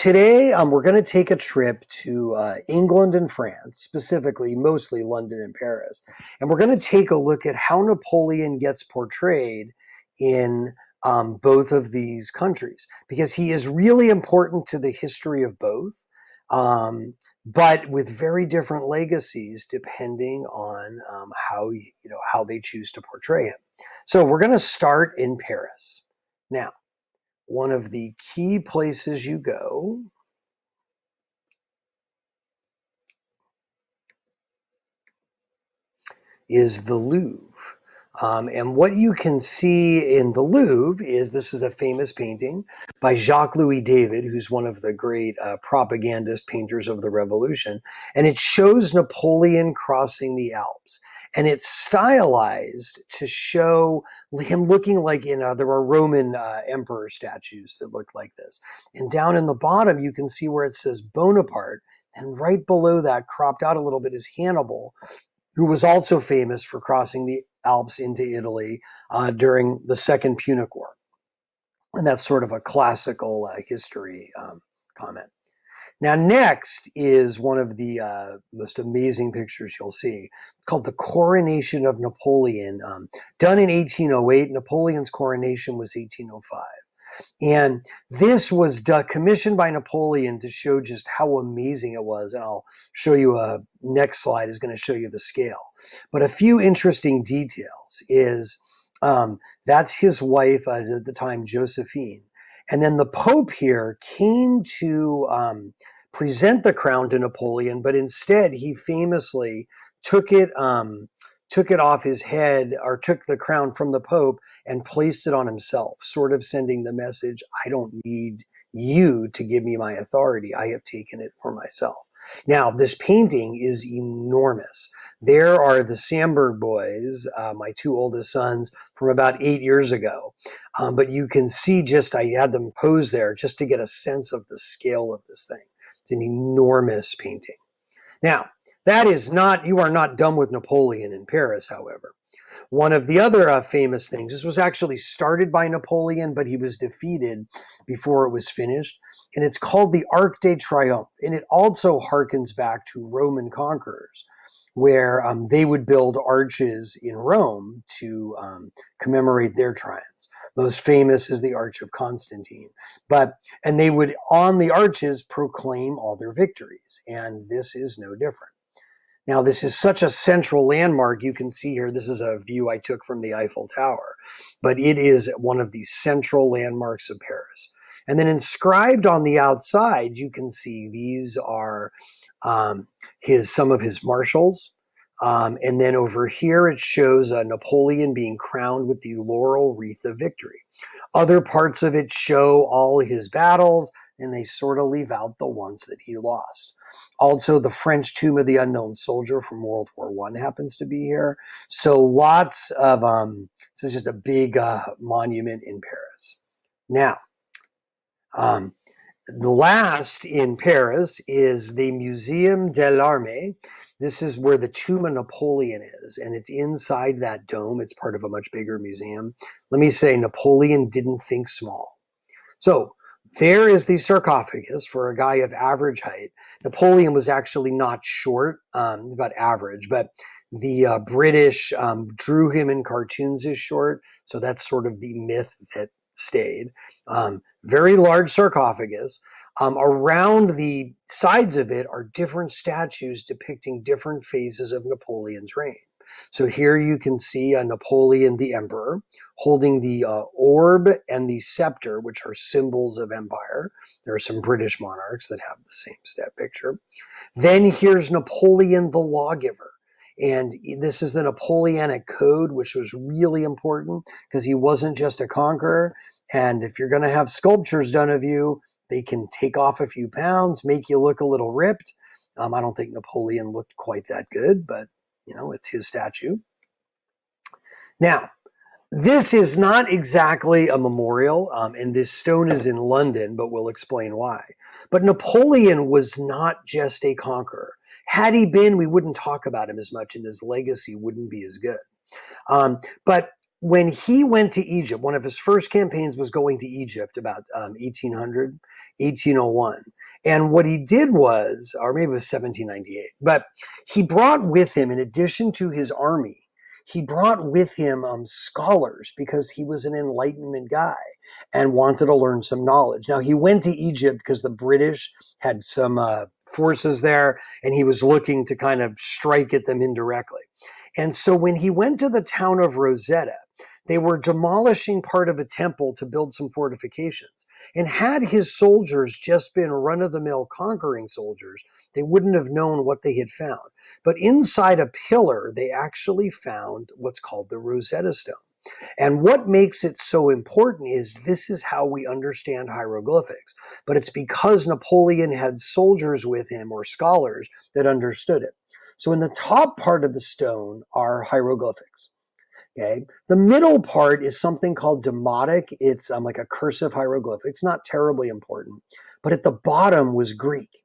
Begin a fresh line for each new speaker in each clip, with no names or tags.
Today, we're going to take a trip to England and France, specifically, mostly London and Paris. And we're going to take a look at how Napoleon gets portrayed in both of these countries, because he is really important to the history of both, but with very different legacies depending on how they choose to portray him. So we're going to start in Paris. Now, one of the key places you go is the Louvre. And what you can see in the Louvre is this is a famous painting by Jacques-Louis David, who's one of the great propagandist painters of the Revolution. And it shows Napoleon crossing the Alps. And it's stylized to show him looking like, there are Roman emperor statues that look like this. And down in the bottom, you can see where it says Bonaparte. And right below that, cropped out a little bit, is Hannibal, who was also famous for crossing the Alps into Italy during the Second Punic War. And that's sort of a classical history comment. Now, next is one of the most amazing pictures you'll see, called The Coronation of Napoleon, done in 1808. Napoleon's coronation was 1805. And this was commissioned by Napoleon to show just how amazing it was. And I'll show you next slide is going to show you the scale. But a few interesting details is that's his wife at the time, Josephine. And then the Pope here came to present the crown to Napoleon, but instead he famously took it off his head, or took the crown from the Pope and placed it on himself, sort of sending the message, I don't need you to give me my authority. I have taken it for myself. Now, this painting is enormous. There are the Sandberg boys, my two oldest sons, from about 8 years ago. But you can see I had them pose there just to get a sense of the scale of this thing. It's an enormous painting. Now, you are not done with Napoleon in Paris, however. One of the other famous things, this was actually started by Napoleon, but he was defeated before it was finished, and it's called the Arc de Triomphe, and it also harkens back to Roman conquerors, where they would build arches in Rome to commemorate their triumphs. Most famous is the Arch of Constantine. And they would, on the arches, proclaim all their victories, and this is no different. Now, this is such a central landmark. You can see here, this is a view I took from the Eiffel Tower, but it is one of the central landmarks of Paris. And then inscribed on the outside, you can see these are some of his marshals. And then over here, it shows Napoleon being crowned with the laurel wreath of victory. Other parts of it show all his battles, and they sort of leave out the ones that he lost. Also, the French Tomb of the Unknown Soldier from World War I happens to be here. So lots of, this is just a big monument in Paris. Now, the last in Paris is the Muséum de l'Armée. This is where the tomb of Napoleon is, and it's inside that dome. It's part of a much bigger museum. Let me say, Napoleon didn't think small. So there is the sarcophagus for a guy of average height. Napoleon was actually not short, about average, but the British drew him in cartoons as short, so that's sort of the myth that stayed. Very large sarcophagus. Around the sides of it are different statues depicting different phases of Napoleon's reign. So here you can see Napoleon the Emperor holding the orb and the scepter, which are symbols of empire. There are some British monarchs that have the same picture. Then here's Napoleon the Lawgiver. And this is the Napoleonic Code, which was really important because he wasn't just a conqueror. And if you're going to have sculptures done of you, they can take off a few pounds, make you look a little ripped. I don't think Napoleon looked quite that good, but it's his statue. Now, this is not exactly a memorial, and this stone is in London, but we'll explain why. But Napoleon was not just a conqueror. Had he been, we wouldn't talk about him as much, and his legacy wouldn't be as good. But when he went to Egypt, one of his first campaigns was going to Egypt about 1800, 1801. And what he did was, or maybe it was 1798, but he brought with him, in addition to his army, he brought with him scholars because he was an Enlightenment guy and wanted to learn some knowledge. Now, he went to Egypt because the British had some forces there, and he was looking to kind of strike at them indirectly. And so when he went to the town of Rosetta, they were demolishing part of a temple to build some fortifications. And had his soldiers just been run-of-the-mill conquering soldiers, they wouldn't have known what they had found. But inside a pillar, they actually found what's called the Rosetta Stone. And what makes it so important is this is how we understand hieroglyphics. But it's because Napoleon had soldiers with him, or scholars, that understood it. So in the top part of the stone are hieroglyphics. Okay. The middle part is something called demotic. It's like a cursive hieroglyph. It's not terribly important. But at the bottom was Greek.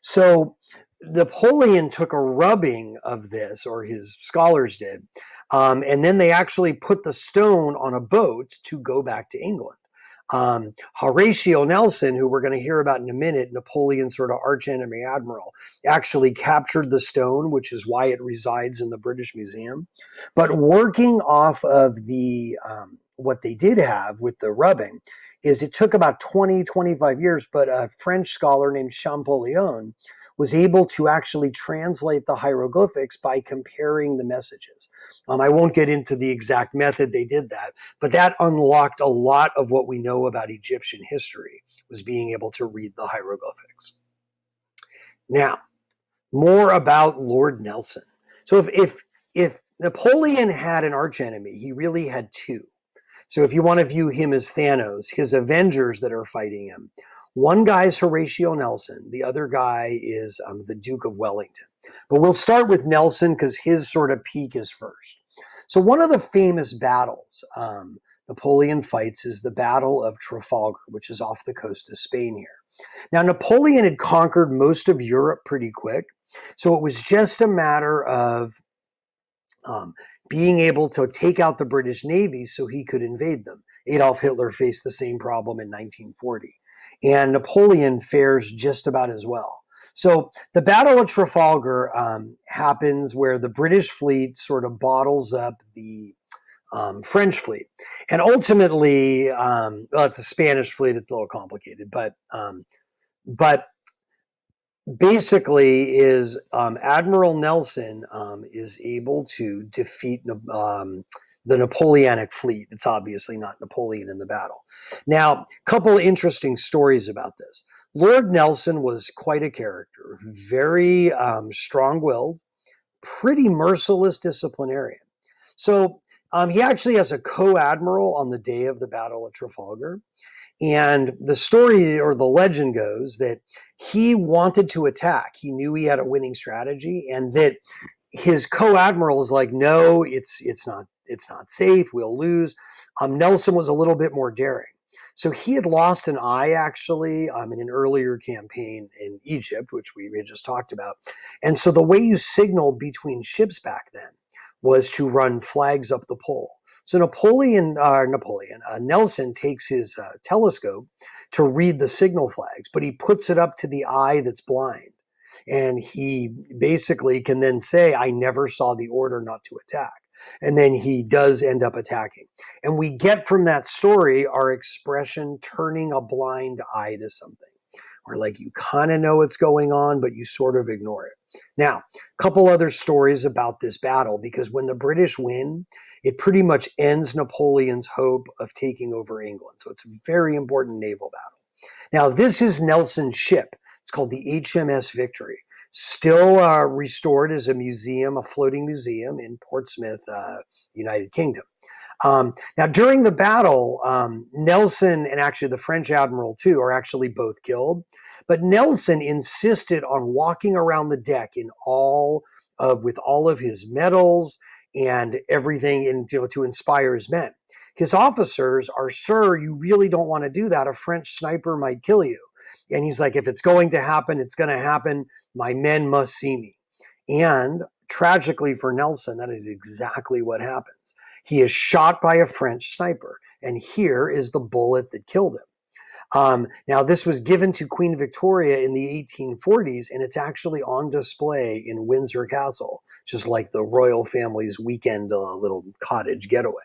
So Napoleon took a rubbing of this, or his scholars did, and then they actually put the stone on a boat to go back to England. Horatio Nelson, who we're going to hear about in a minute, Napoleon's sort of archenemy admiral, actually captured the stone, which is why it resides in the British Museum. But working off of the what they did have with the rubbing is it took about 20, 25 years, but a French scholar named Napoleon was able to actually translate the hieroglyphics by comparing the messages. I won't get into the exact method they did that, but that unlocked a lot of what we know about Egyptian history, was being able to read the hieroglyphics. Now, more about Lord Nelson. So if Napoleon had an archenemy, he really had two. So if you want to view him as Thanos, his Avengers that are fighting him, one guy's Horatio Nelson, the other guy is the Duke of Wellington. But we'll start with Nelson because his sort of peak is first. So one of the famous battles Napoleon fights is the Battle of Trafalgar, which is off the coast of Spain here. Now, Napoleon had conquered most of Europe pretty quick, so it was just a matter of being able to take out the British Navy so he could invade them. Adolf Hitler faced the same problem in 1940. And Napoleon fares just about as well. So the Battle of Trafalgar happens where the British fleet sort of bottles up the French fleet. And ultimately, well, it's a Spanish fleet, it's a little complicated, but basically is Admiral Nelson is able to defeat the Napoleonic fleet. It's obviously not Napoleon in the battle. Now, a couple of interesting stories about this. Lord Nelson was quite a character, very strong-willed, pretty merciless disciplinarian. So he actually has a co-admiral on the day of the Battle of Trafalgar. And the story or the legend goes that he wanted to attack. He knew he had a winning strategy, and that his co-admiral is like, no, it's not safe. We'll lose. Nelson was a little bit more daring. So he had lost an eye actually in an earlier campaign in Egypt, which we had just talked about. And so the way you signaled between ships back then was to run flags up the pole. So Nelson takes his telescope to read the signal flags, but he puts it up to the eye that's blind. And he basically can then say, I never saw the order not to attack. And then he does end up attacking. And we get from that story our expression, turning a blind eye to something. Or like you kind of know what's going on, but you sort of ignore it. Now, a couple other stories about this battle, because when the British win, it pretty much ends Napoleon's hope of taking over England. So it's a very important naval battle. Now, this is Nelson's ship. It's called the HMS Victory. Still restored as a museum, a floating museum in Portsmouth, United Kingdom. Now, during the battle, Nelson and actually the French admiral too are actually both killed. But Nelson insisted on walking around the deck in with all of his medals and everything to inspire his men. His officers are, sir, you really don't want to do that. A French sniper might kill you. And he's like, if it's going to happen, it's going to happen. My men must see me. And tragically for Nelson, that is exactly what happens. He is shot by a French sniper, and here is the bullet that killed him. Now, this was given to Queen Victoria in the 1840s, and it's actually on display in Windsor Castle, just like the royal family's weekend little cottage getaway.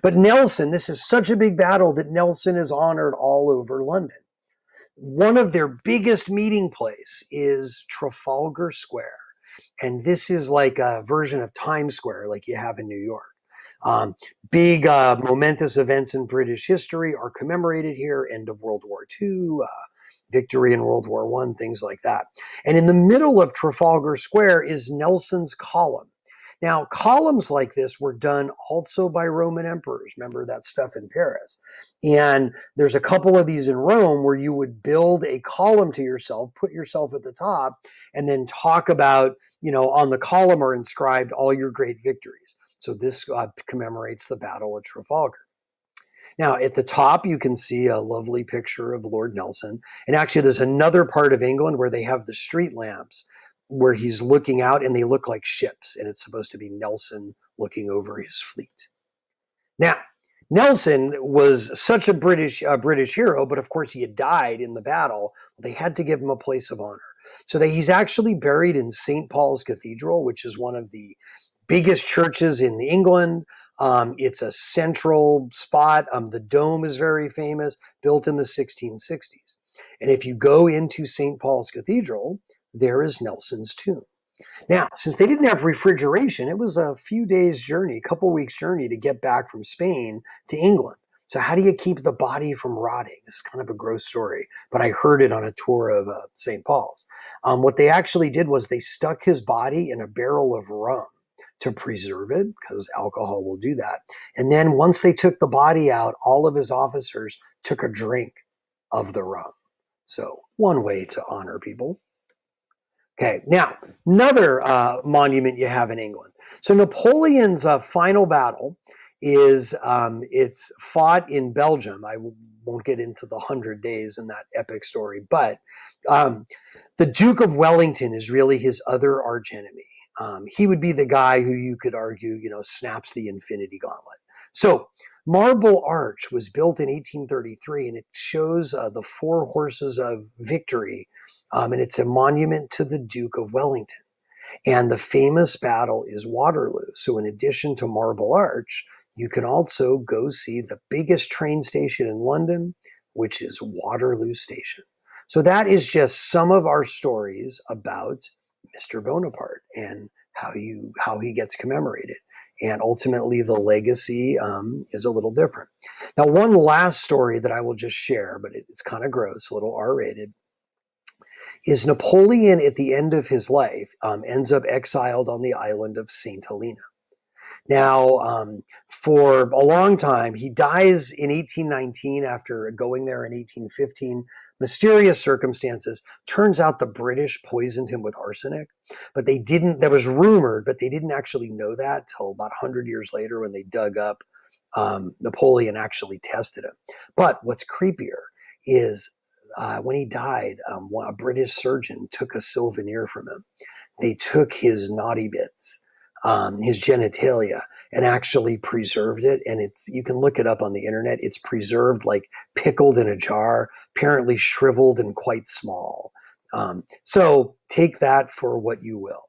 But Nelson, this is such a big battle that Nelson is honored all over London. One of their biggest meeting place is Trafalgar Square. And this is like a version of Times Square like you have in New York. Um, Big momentous events in British history are commemorated here. End of World War II, victory in World War I, things like that. And in the middle of Trafalgar Square is Nelson's column. Now, columns like this were done also by Roman emperors. Remember that stuff in Paris. And there's a couple of these in Rome where you would build a column to yourself, put yourself at the top, and then talk about, on the column are inscribed all your great victories. So this commemorates the Battle of Trafalgar. Now, at the top, you can see a lovely picture of Lord Nelson. And actually, there's another part of England where they have the street lamps where he's looking out and they look like ships. And it's supposed to be Nelson looking over his fleet. Now, Nelson was such a British hero, but of course he had died in the battle. They had to give him a place of honor. So that he's actually buried in St. Paul's Cathedral, which is one of the biggest churches in England. It's a central spot. The dome is very famous, built in the 1660s. And if you go into St. Paul's Cathedral, there is Nelson's tomb. Now, since they didn't have refrigeration, it was a few days journey, a couple weeks journey to get back from Spain to England. So how do you keep the body from rotting? It's kind of a gross story, but I heard it on a tour of St. Paul's. What they actually did was they stuck his body in a barrel of rum to preserve it, because alcohol will do that. And then once they took the body out, all of his officers took a drink of the rum. So one way to honor people. Okay, now another monument you have in England. So Napoleon's final battle is it's fought in Belgium. I won't get into the 100 days in that epic story, but the Duke of Wellington is really his other archenemy. He would be the guy who you could argue, snaps the Infinity Gauntlet. So Marble Arch was built in 1833, and it shows the four horses of victory, and it's a monument to the Duke of Wellington. And the famous battle is Waterloo. So in addition to Marble Arch, you can also go see the biggest train station in London, which is Waterloo Station. So that is just some of our stories about Mr. Bonaparte and how he gets commemorated. And ultimately, the legacy is a little different. Now, one last story that I will just share, but it's kind of gross, a little R-rated, is Napoleon at the end of his life ends up exiled on the island of St. Helena. Now, for a long time, he dies in 1819 after going there in 1815. Mysterious circumstances. Turns out the British poisoned him with arsenic, but they didn't, that was rumored, but they didn't actually know that till about 100 years later when they dug up Napoleon actually tested him. But what's creepier is when he died, a British surgeon took a souvenir from him. They took his naughty bits, his genitalia, and actually preserved it. And you can look it up on the internet. It's preserved like pickled in a jar, apparently shriveled and quite small. So take that for what you will.